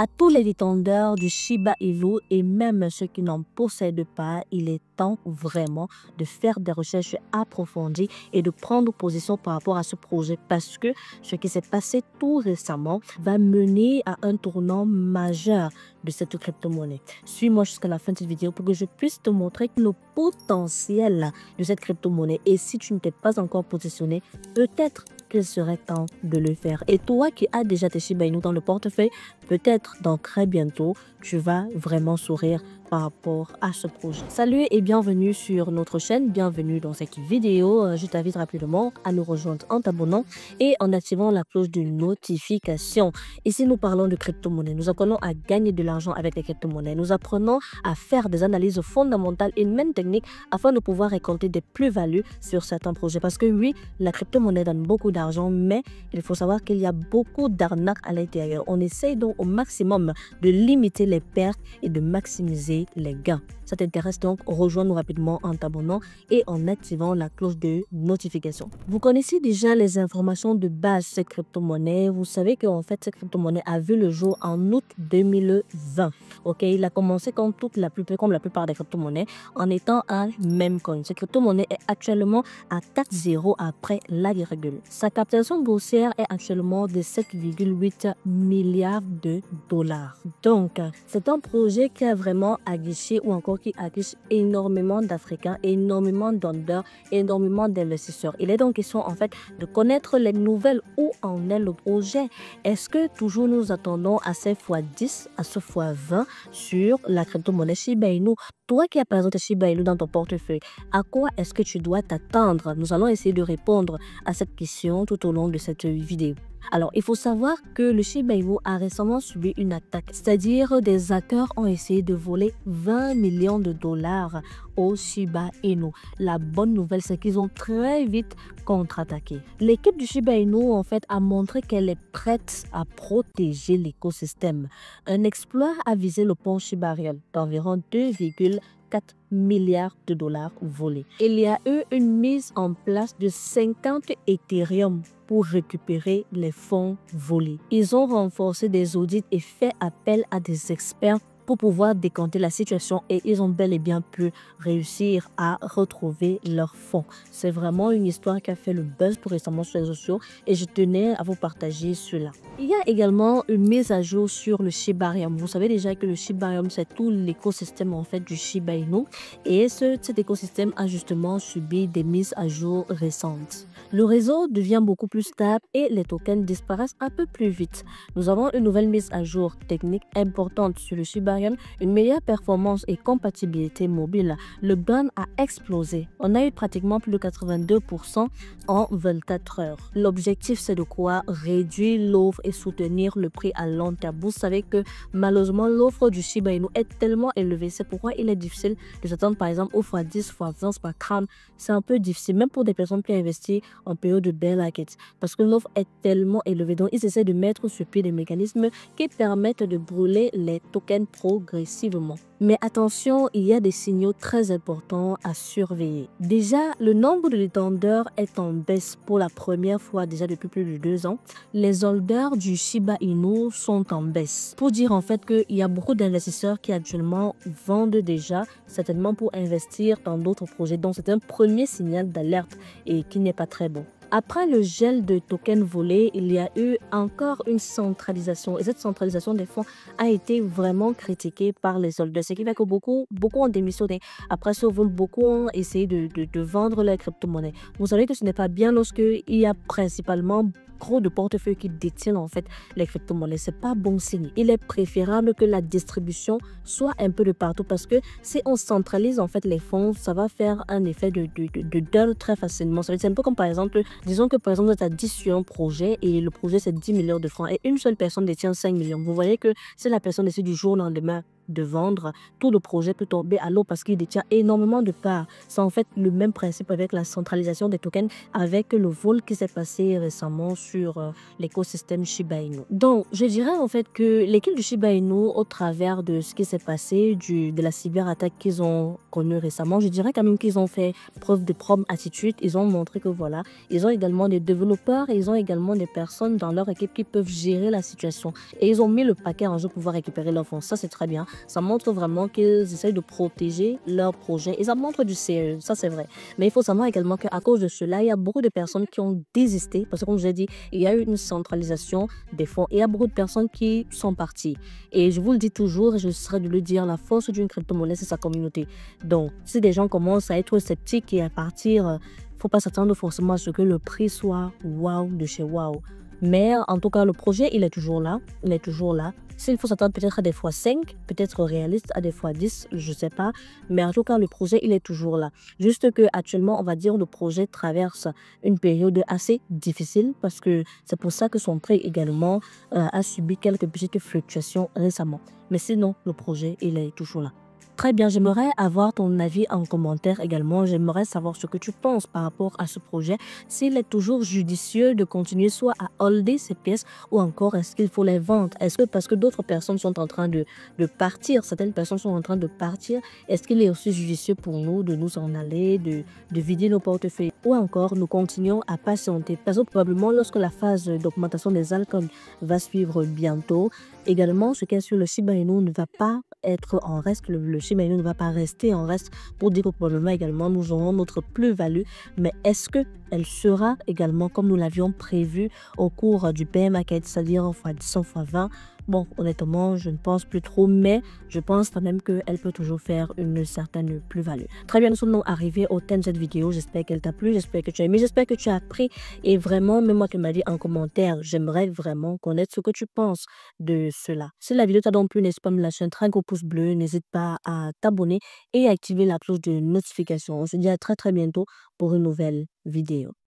À tous les détenteurs du Shiba Inu et même ceux qui n'en possèdent pas, il est temps vraiment de faire des recherches approfondies et de prendre position par rapport à ce projet parce que ce qui s'est passé tout récemment va mener à un tournant majeur de cette crypto-monnaie. Suis-moi jusqu'à la fin de cette vidéo pour que je puisse te montrer le potentiel de cette crypto-monnaie. Et si tu ne t'es pas encore positionné, peut-être qu'il serait temps de le faire. Et toi qui as déjà tes Shiba Inu dans le portefeuille, peut-être dans très bientôt, tu vas vraiment sourire par rapport à ce projet. Salut et bienvenue sur notre chaîne, bienvenue dans cette vidéo. Je t'invite rapidement à nous rejoindre en t'abonnant et en activant la cloche de notification. Ici, nous parlons de crypto-monnaie. Nous apprenons à gagner de l'argent avec les crypto-monnaies. Nous apprenons à faire des analyses fondamentales et même techniques afin de pouvoir récolter des plus-values sur certains projets. Parce que oui, la crypto-monnaie donne beaucoup d'argent, mais il faut savoir qu'il y a beaucoup d'arnaques à l'intérieur. On essaye donc au maximum de limiter les pertes et de maximiser les gains. Ça t'intéresse donc, rejoins-nous rapidement en t'abonnant et en activant la cloche de notification. Vous connaissez déjà les informations de base de cette crypto-monnaie. Vous savez qu'en fait, cette crypto-monnaie a vu le jour en août 2020. Ok, il a commencé comme la plupart des crypto-monnaies en étant un meme coin. Cette crypto-monnaie est actuellement à 4,0 après la virgule. Sa capitalisation boursière est actuellement de 7,8 milliards de dollars. Donc, c'est un projet qui a vraiment aguiché ou encore qui aguiche énormément d'Africains, énormément d'hondeurs, énormément d'investisseurs. Il est donc question en fait de connaître les nouvelles, où en est le projet. Est-ce que toujours nous attendons à ces fois 10, à ce fois 20 sur la crypto-monnaie Shiba Inu? Toi qui as par exemple Shiba Inu dans ton portefeuille, à quoi est-ce que tu dois t'attendre? Nous allons essayer de répondre à cette question tout au long de cette vidéo. Alors, il faut savoir que le Shiba Inu a récemment subi une attaque, c'est-à-dire des hackers ont essayé de voler 20 millions de dollars au Shiba Inu. La bonne nouvelle, c'est qu'ils ont très vite contre-attaqué. L'équipe du Shiba Inu, en fait, a montré qu'elle est prête à protéger l'écosystème. Un exploit a visé le pont Shiba Inu d'environ 2,4 milliards de dollars volés. Il y a eu une mise en place de 50 Ethereum pour récupérer les fonds volés. Ils ont renforcé des audits et fait appel à des experts pour pouvoir décanter la situation et ils ont bel et bien pu réussir à retrouver leurs fonds. C'est vraiment une histoire qui a fait le buzz tout récemment sur les réseaux sociaux et je tenais à vous partager cela. Il y a également une mise à jour sur le Shiba Inu. Vous savez déjà que le Shiba Inu, c'est tout l'écosystème en fait du Shiba Inu et cet écosystème a justement subi des mises à jour récentes. Le réseau devient beaucoup plus stable et les tokens disparaissent un peu plus vite. Nous avons une nouvelle mise à jour technique importante sur le Shiba Inu, une meilleure performance et compatibilité mobile. Le burn a explosé. On a eu pratiquement plus de 82% en 24 heures. L'objectif, c'est de quoi? Réduire l'offre et soutenir le prix à long terme. Vous savez que malheureusement, l'offre du Shiba Inu est tellement élevée. C'est pourquoi il est difficile de s'attendre par exemple au x10, x20, x30. C'est un peu difficile, même pour des personnes qui ont investi en période de bear market, parce que l'offre est tellement élevée. Donc, ils essaient de mettre sur pied des mécanismes qui permettent de brûler les tokens progressivement. Mais attention, il y a des signaux très importants à surveiller. Déjà, le nombre de détenteurs est en baisse pour la première fois déjà depuis plus de 2 ans. Les holders du Shiba Inu sont en baisse. Pour dire en fait qu'il y a beaucoup d'investisseurs qui actuellement vendent déjà, certainement pour investir dans d'autres projets. Donc c'est un premier signal d'alerte et qui n'est pas très bon. Après le gel de tokens volés, il y a eu encore une centralisation. Et cette centralisation des fonds a été vraiment critiquée par les holders. Ce qui fait que beaucoup ont démissionné. Après ce vol, beaucoup ont essayé de vendre leurs crypto-monnaies. Vous savez que ce n'est pas bien lorsqu'il y a principalement trop de portefeuilles qui détiennent en fait les crypto-monnaies. C'est pas bon signe. Il est préférable que la distribution soit un peu de partout parce que si on centralise en fait les fonds, ça va faire un effet de dull très facilement. C'est un peu comme par exemple, disons que par exemple tu as 10 sur un projet et le projet c'est 10 millions de francs et une seule personne détient 5 millions. Vous voyez que si la personne décide du jour au lendemain de vendre, tout le projet peut tomber à l'eau parce qu'il détient énormément de parts. C'est en fait le même principe avec la centralisation des tokens, avec le vol qui s'est passé récemment sur l'écosystème Shiba Inu. Donc, je dirais en fait que l'équipe du Shiba Inu, au travers de ce qui s'est passé, de la cyberattaque qu'ils ont connue récemment, je dirais quand même qu'ils ont fait preuve de propre attitude. Ils ont montré que voilà, ils ont également des développeurs et ils ont également des personnes dans leur équipe qui peuvent gérer la situation. Et ils ont mis le paquet en jeu pour pouvoir récupérer leur fonds. Ça, c'est très bien. Ça montre vraiment qu'ils essayent de protéger leur projet et ça montre du sérieux. Ça, c'est vrai. Mais il faut savoir également qu'à cause de cela, il y a beaucoup de personnes qui ont désisté parce que, comme je l'ai dit, il y a eu une centralisation des fonds et il y a beaucoup de personnes qui sont parties. Et je vous le dis toujours et je serai de le dire, la force d'une crypto-monnaie, c'est sa communauté. Donc, si des gens commencent à être sceptiques et à partir, faut pas s'attendre forcément à ce que le prix soit waouh de chez waouh. Mais en tout cas, le projet, il est toujours là. Il est toujours là. S'il faut s'attendre peut-être à des fois 5, peut-être réaliste à des fois 10, je sais pas. Mais en tout cas, le projet, il est toujours là. Juste que actuellement, on va dire, le projet traverse une période assez difficile parce que c'est pour ça que son prix également a subi quelques petites fluctuations récemment. Mais sinon, le projet, il est toujours là. Très bien, j'aimerais avoir ton avis en commentaire également. J'aimerais savoir ce que tu penses par rapport à ce projet. S'il est toujours judicieux de continuer soit à holder ces pièces ou encore est-ce qu'il faut les vendre? Est-ce que parce que d'autres personnes sont en train de partir, certaines personnes sont en train de partir, est-ce qu'il est aussi judicieux pour nous de nous en aller, de vider nos portefeuilles ou encore nous continuons à patienter? Parce que probablement lorsque la phase d'augmentation des alcools va suivre bientôt, également ce qui est sur le Shiba Inu ne va pas être en reste, le Shiba Inu ne va pas rester en reste pour dire que probablement également nous aurons notre plus-value, mais est-ce que elle sera également comme nous l'avions prévu au cours du bear market, c'est-à-dire x 10, x 20? Bon, honnêtement, je ne pense plus trop, mais je pense quand même qu'elle peut toujours faire une certaine plus-value. Très bien, nous sommes arrivés au thème de cette vidéo. J'espère qu'elle t'a plu, j'espère que tu as aimé, j'espère que tu as appris. Et vraiment, même moi qui m'as dit en commentaire, j'aimerais vraiment connaître ce que tu penses de cela. Si la vidéo t'a donc plu, n'hésite pas à me lâcher un très gros pouce bleu, n'hésite pas à t'abonner et à activer la cloche de notification. On se dit à très très bientôt pour une nouvelle vidéo.